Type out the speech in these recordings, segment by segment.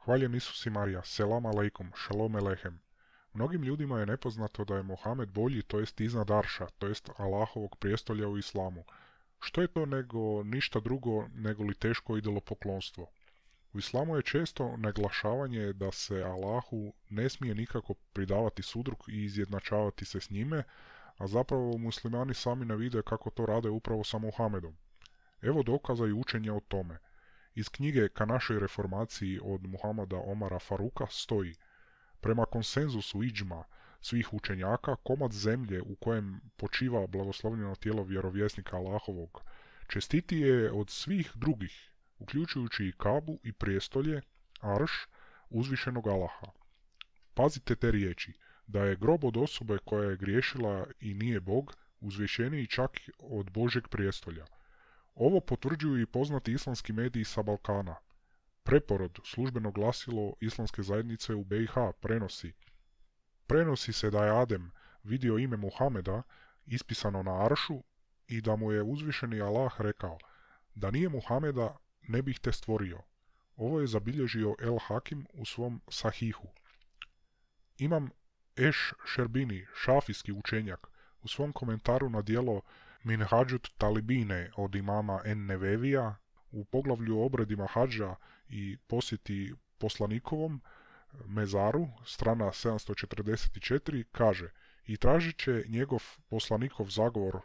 Hvaljen Isus i Marija, selam aleikum, šalom alehem. Mnogim ljudima je nepoznato da je Mohamed bolji, to jest iznad Arša, to jest Allahovog prijestolja u islamu. Što je to nego ništa drugo nego li teško idolopoklonstvo? U islamu je često naglašavanje da se Allahu ne smije nikako pridavati sudrug i izjednačavati se s njime, a zapravo muslimani sami ne vide kako to rade upravo sa Muhamedom. Evo dokaza i učenja o tome. Iz knjige Ka našoj reformaciji od Muhamada Omara Faruka stoji: prema konsenzusu iđma svih učenjaka, komad zemlje u kojem počiva blagoslovljeno tijelo vjerovjesnika Allahovog čestitiji je od svih drugih, uključujući i Kabu i prijestolje, Arš, uzvišenog Allaha. Pazite te riječi, da je grob od osobe koja je griješila i nije Bog, uzvišeniji čak od Božjeg prijestolja. Ovo potvrđuju i poznati islamski mediji sa Balkana. Preporod, službeno glasilo islamske zajednice u BiH, prenosi se da je Adem vidio ime Muhameda ispisano na Aršu i da mu je uzvišeni Allah rekao: da nije Muhameda ne bih te stvorio. Ovo je zabilježio El Hakim u svom Sahihu. Imam Eš Šerbini, šafijski učenjak, u svom komentaru na djelo Minhađut Talibine od imama En Nevevija u poglavlju o obredima hađa i posjeti poslanikovom mezaru, strana 744, kaže: i tražit će njegov poslanikov zagovor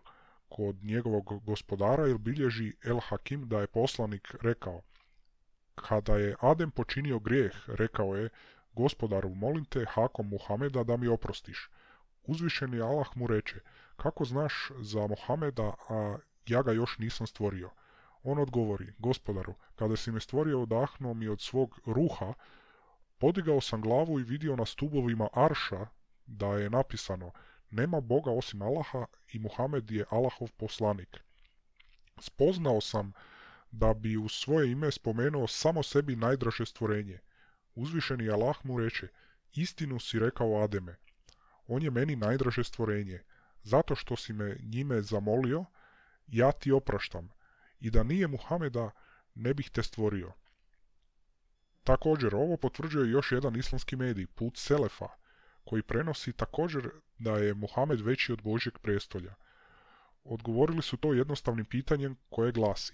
kod njegovog gospodara, jer bilježi El Hakim da je poslanik rekao: kada je Adem počinio grijeh, rekao je: gospodaru, molim te hakom Muhameda da mi oprostiš. Uzvišeni Allah mu reče: kako znaš za Muhameda, a ja ga još nisam stvorio? On odgovori: gospodaru, kada si me stvorio odahnuo mi od svog ruha, podigao sam glavu i vidio na stubovima Arša da je napisano: nema Boga osim Allaha i Muhamed je Allahov poslanik. Spoznao sam da bi u svoje ime spomenuo samo sebi najdraže stvorenje. Uzvišeni Allah mu reče: istinu si rekao Ademe, on je meni najdraže stvorenje. Zato što si me njime zamolio, ja ti opraštam, i da nije Muhameda ne bih te stvorio. Također, ovo potvrđuje još jedan islamski medij, Put Selefa, koji prenosi također da je Muhamed veći od Božjeg prijestolja. Odgovorili su to jednostavnim pitanjem koje glasi: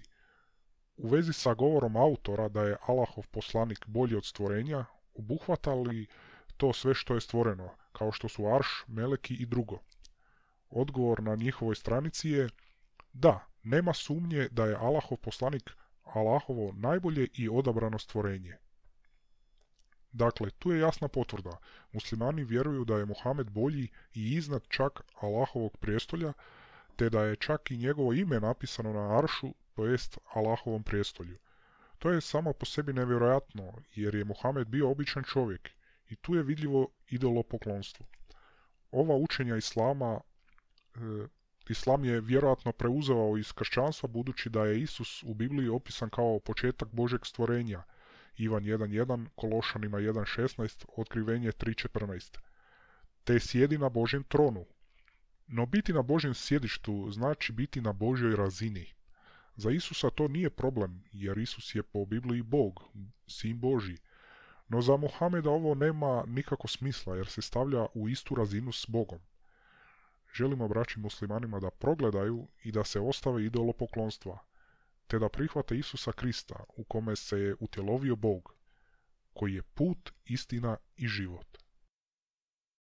u vezi sa govorom autora da je Allahov poslanik bolji od stvorenja, obuhvata li to sve što je stvoreno, kao što su Arš, meleki i drugo? Odgovor na njihovoj stranici je: da, nema sumnje da je Allahov poslanik Allahovo najbolje i odabrano stvorenje. Dakle, tu je jasna potvrda. Muslimani vjeruju da je Muhamed bolji i iznad čak Allahovog prijestolja, te da je čak i njegovo ime napisano na Aršu, to jest Allahovom prijestolju. To je samo po sebi nevjerojatno, jer je Muhamed bio običan čovjek i tu je vidljivo idolopoklonstvo. Ova učenja Islama, Islam je vjerojatno preuzeo iz kršćanstva, budući da je Isus u Bibliji opisan kao početak Božeg stvorenja, Ivan 1.1, Kološanima 1.16, Otkrivenje 3.14, te sjedi na Božjem tronu. No biti na Božjem sjedištu znači biti na Božjoj razini. Za Isusa to nije problem, jer Isus je po Bibliji Bog, Sin Božji. No za Muhameda ovo nema nikako smisla, jer se stavlja u istu razinu s Bogom. Želimo braći muslimanima da progledaju i da se ostave idolopoklonstva, te da prihvate Isusa Krista, u kome se je utjelovio Bog, koji je put, istina i život.